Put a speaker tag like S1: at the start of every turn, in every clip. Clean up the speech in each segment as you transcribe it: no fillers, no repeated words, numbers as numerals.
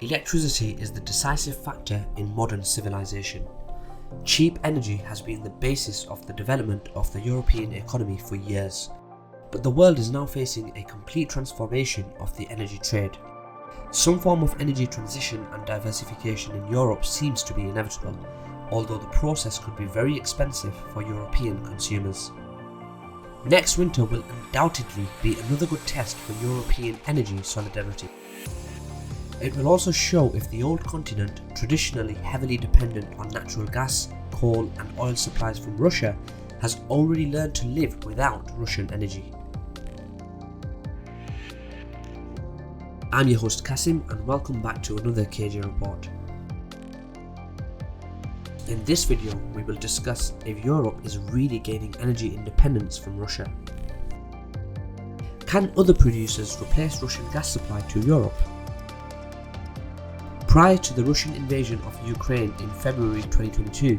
S1: Electricity is the decisive factor in modern civilization. Cheap energy has been the basis of the development of the European economy for years, but the world is now facing a complete transformation of the energy trade. Some form of energy transition and diversification in Europe seems to be inevitable, although the process could be very expensive for European consumers. Next winter will undoubtedly be another good test for European energy solidarity. It will also show if the old continent, traditionally heavily dependent on natural gas, coal and oil supplies from Russia, has already learned to live without Russian energy. I'm your host Kasim and welcome back to another KJ Report. In this video, we will discuss if Europe is really gaining energy independence from Russia. Can other producers replace Russian gas supply to Europe? Prior to the Russian invasion of Ukraine in February 2022,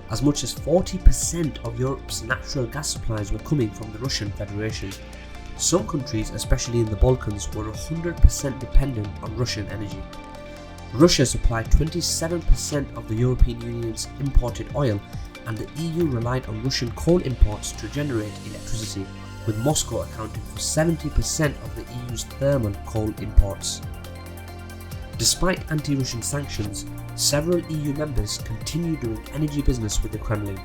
S1: as much as 40% of Europe's natural gas supplies were coming from the Russian Federation. Some countries, especially in the Balkans, were 100% dependent on Russian energy. Russia supplied 27% of the European Union's imported oil, and the EU relied on Russian coal imports to generate electricity, with Moscow accounting for 70% of the EU's thermal coal imports. Despite anti-Russian sanctions, several EU members continue doing energy business with the Kremlin.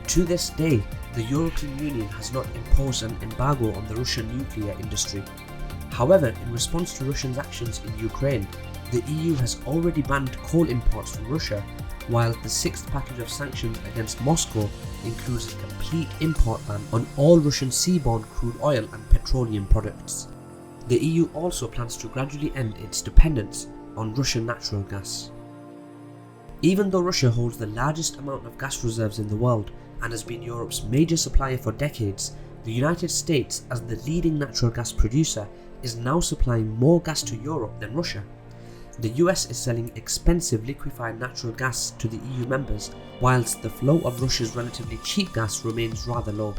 S1: To this day, the European Union has not imposed an embargo on the Russian nuclear industry. However, in response to Russia's actions in Ukraine, the EU has already banned coal imports from Russia, while the sixth package of sanctions against Moscow includes a complete import ban on all Russian seaborne crude oil and petroleum products. The EU also plans to gradually end its dependence on Russian natural gas. Even though Russia holds the largest amount of gas reserves in the world and has been Europe's major supplier for decades, the United States, as the leading natural gas producer, is now supplying more gas to Europe than Russia. The US is selling expensive liquefied natural gas to the EU members, whilst the flow of Russia's relatively cheap gas remains rather low.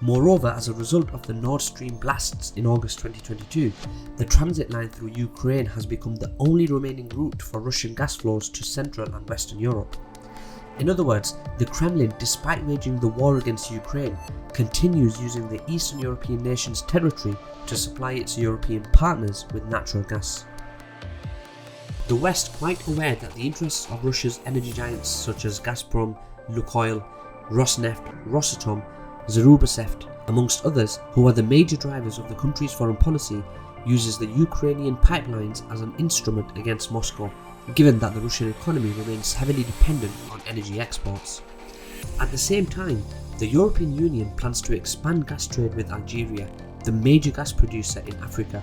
S1: Moreover, as a result of the Nord Stream blasts in August 2022, the transit line through Ukraine has become the only remaining route for Russian gas flows to Central and Western Europe. In other words, the Kremlin, despite waging the war against Ukraine, continues using the Eastern European nation's territory to supply its European partners with natural gas. The West, quite aware that the interests of Russia's energy giants such as Gazprom, Lukoil, Rosneft, Rosatom, Zarubazhneft, amongst others, who are the major drivers of the country's foreign policy, uses the Ukrainian pipelines as an instrument against Moscow, given that the Russian economy remains heavily dependent on energy exports. At the same time, the European Union plans to expand gas trade with Algeria, the major gas producer in Africa.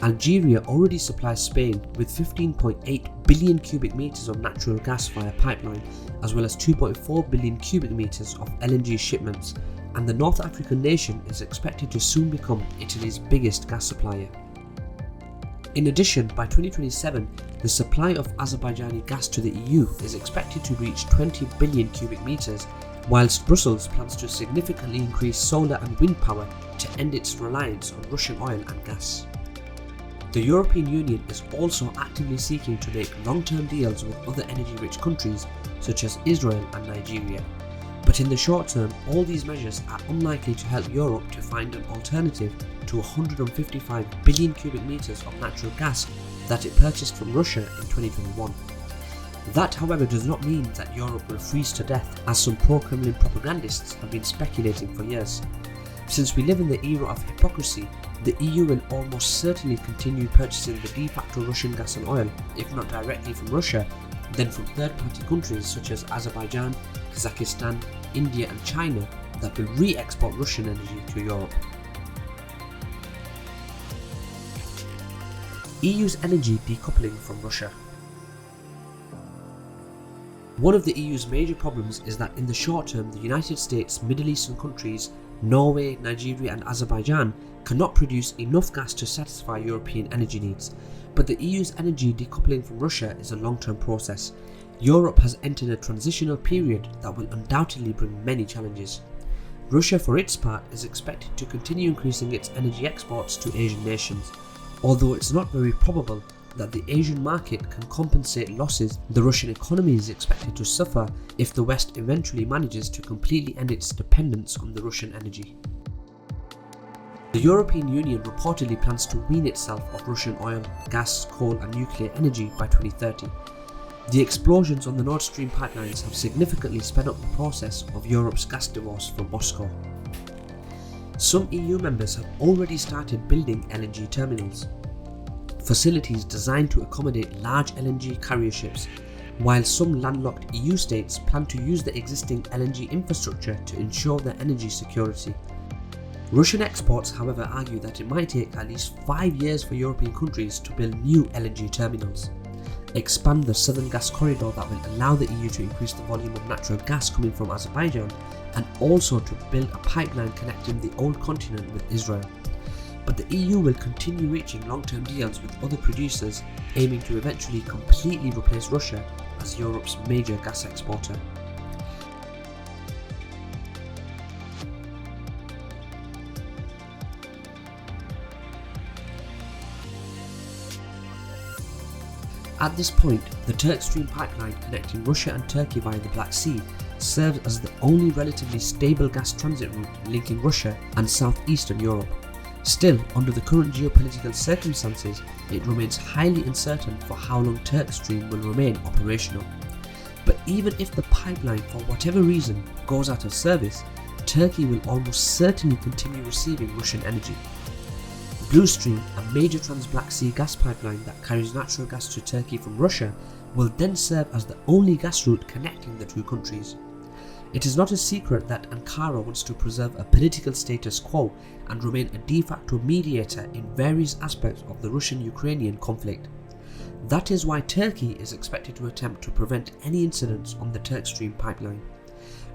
S1: Algeria already supplies Spain with 15.8 billion cubic meters of natural gas via pipeline, as well as 2.4 billion cubic meters of LNG shipments, and the North African nation is expected to soon become Italy's biggest gas supplier. In addition, by 2027, the supply of Azerbaijani gas to the EU is expected to reach 20 billion cubic meters, whilst Brussels plans to significantly increase solar and wind power to end its reliance on Russian oil and gas. The European Union is also actively seeking to make long-term deals with other energy-rich countries such as Israel and Nigeria. But in the short term, all these measures are unlikely to help Europe to find an alternative to 155 billion cubic meters of natural gas that it purchased from Russia in 2021. That, however, does not mean that Europe will freeze to death, as some pro-Kremlin propagandists have been speculating for years. Since we live in the era of hypocrisy, the EU will almost certainly continue purchasing the de facto Russian gas and oil, if not directly from Russia, then from third-party countries such as Azerbaijan, Kazakhstan, India and China that will re-export Russian energy to Europe. EU's energy decoupling from Russia. One of the EU's major problems is that in the short term, the United States, Middle Eastern countries, Norway, Nigeria and Azerbaijan cannot produce enough gas to satisfy European energy needs. But the EU's energy decoupling from Russia is a long-term process. Europe has entered a transitional period that will undoubtedly bring many challenges. Russia, for its part, is expected to continue increasing its energy exports to Asian nations. Although it's not very probable that the Asian market can compensate losses the Russian economy is expected to suffer if the West eventually manages to completely end its dependence on the Russian energy. The European Union reportedly plans to wean itself of Russian oil, gas, coal and nuclear energy by 2030. The explosions on the Nord Stream pipelines have significantly sped up the process of Europe's gas divorce from Moscow. Some EU members have already started building LNG terminals, facilities designed to accommodate large LNG carrier ships, while some landlocked EU states plan to use the existing LNG infrastructure to ensure their energy security. Russian experts, however, argue that it might take at least 5 years for European countries to build new LNG terminals, expand the southern gas corridor that will allow the EU to increase the volume of natural gas coming from Azerbaijan, and also to build a pipeline connecting the old continent with Israel. But the EU will continue reaching long-term deals with other producers, aiming to eventually completely replace Russia as Europe's major gas exporter. At this point, the Turk Stream pipeline connecting Russia and Turkey via the Black Sea serves as the only relatively stable gas transit route linking Russia and southeastern Europe. Still, under the current geopolitical circumstances, it remains highly uncertain for how long Turk Stream will remain operational. But even if the pipeline, for whatever reason, goes out of service, Turkey will almost certainly continue receiving Russian energy. Blue Stream, a major trans-Black Sea gas pipeline that carries natural gas to Turkey from Russia, will then serve as the only gas route connecting the two countries. It is not a secret that Ankara wants to preserve a political status quo and remain a de facto mediator in various aspects of the Russian-Ukrainian conflict. That is why Turkey is expected to attempt to prevent any incidents on the Turk Stream pipeline.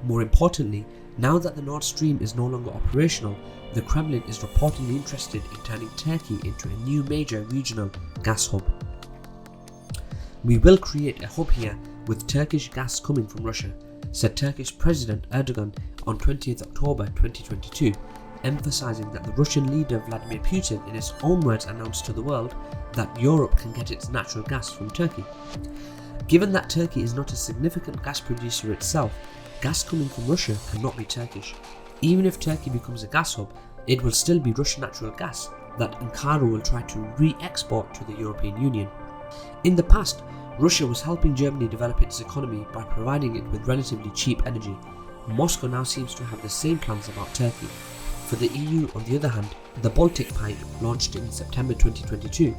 S1: More importantly, now that the Nord Stream is no longer operational, the Kremlin is reportedly interested in turning Turkey into a new major regional gas hub. "We will create a hub here with Turkish gas coming from Russia," said Turkish President Erdogan on 20th October 2022, emphasizing that the Russian leader Vladimir Putin in his own words announced to the world that Europe can get its natural gas from Turkey. Given that Turkey is not a significant gas producer itself, gas coming from Russia cannot be Turkish. Even if Turkey becomes a gas hub, it will still be Russian natural gas that Ankara will try to re-export to the European Union. In the past, Russia was helping Germany develop its economy by providing it with relatively cheap energy. Moscow now seems to have the same plans about Turkey. For the EU, on the other hand, the Baltic Pipe, launched in September 2022,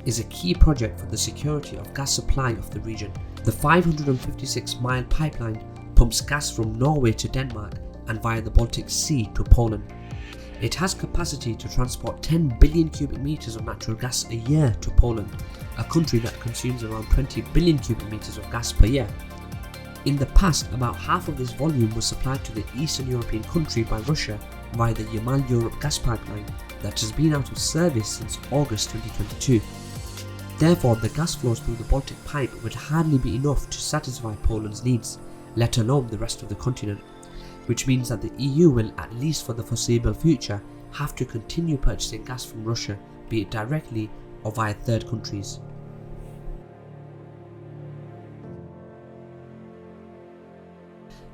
S1: is a key project for the security of gas supply of the region. The 556-mile pipeline pumps gas from Norway to Denmark and via the Baltic Sea to Poland. It has capacity to transport 10 billion cubic meters of natural gas a year to Poland, a country that consumes around 20 billion cubic meters of gas per year. In the past, about half of this volume was supplied to the Eastern European country by Russia via the Yamal-Europe gas pipeline that has been out of service since August 2022. Therefore, the gas flows through the Baltic Pipe would hardly be enough to satisfy Poland's needs, let alone the rest of the continent, which means that the EU will, at least for the foreseeable future, have to continue purchasing gas from Russia, be it directly or via third countries.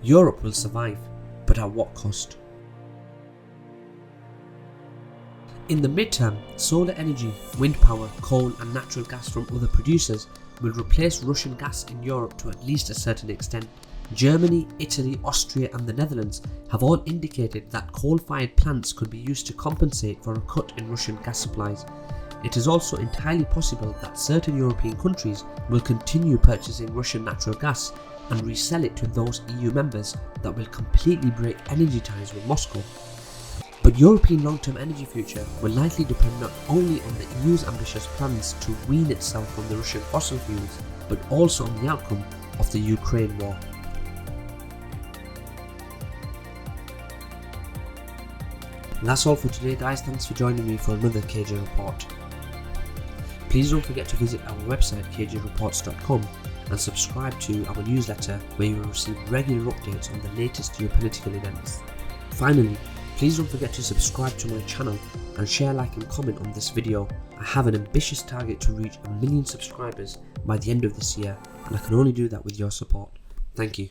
S1: Europe will survive, but at what cost? In the midterm, solar energy, wind power, coal and natural gas from other producers will replace Russian gas in Europe to at least a certain extent. Germany, Italy, Austria and the Netherlands have all indicated that coal-fired plants could be used to compensate for a cut in Russian gas supplies. It is also entirely possible that certain European countries will continue purchasing Russian natural gas and resell it to those EU members that will completely break energy ties with Moscow. But European long-term energy future will likely depend not only on the EU's ambitious plans to wean itself from the Russian fossil fuels, but also on the outcome of the Ukraine war. That's all for today guys, thanks for joining me for another KJ Report. Please don't forget to visit our website kjreports.com and subscribe to our newsletter where you will receive regular updates on the latest geopolitical events. Finally, please don't forget to subscribe to my channel and share, like and comment on this video, I have an ambitious target to reach 1 million subscribers by the end of this year, and I can only do that with your support. Thank you.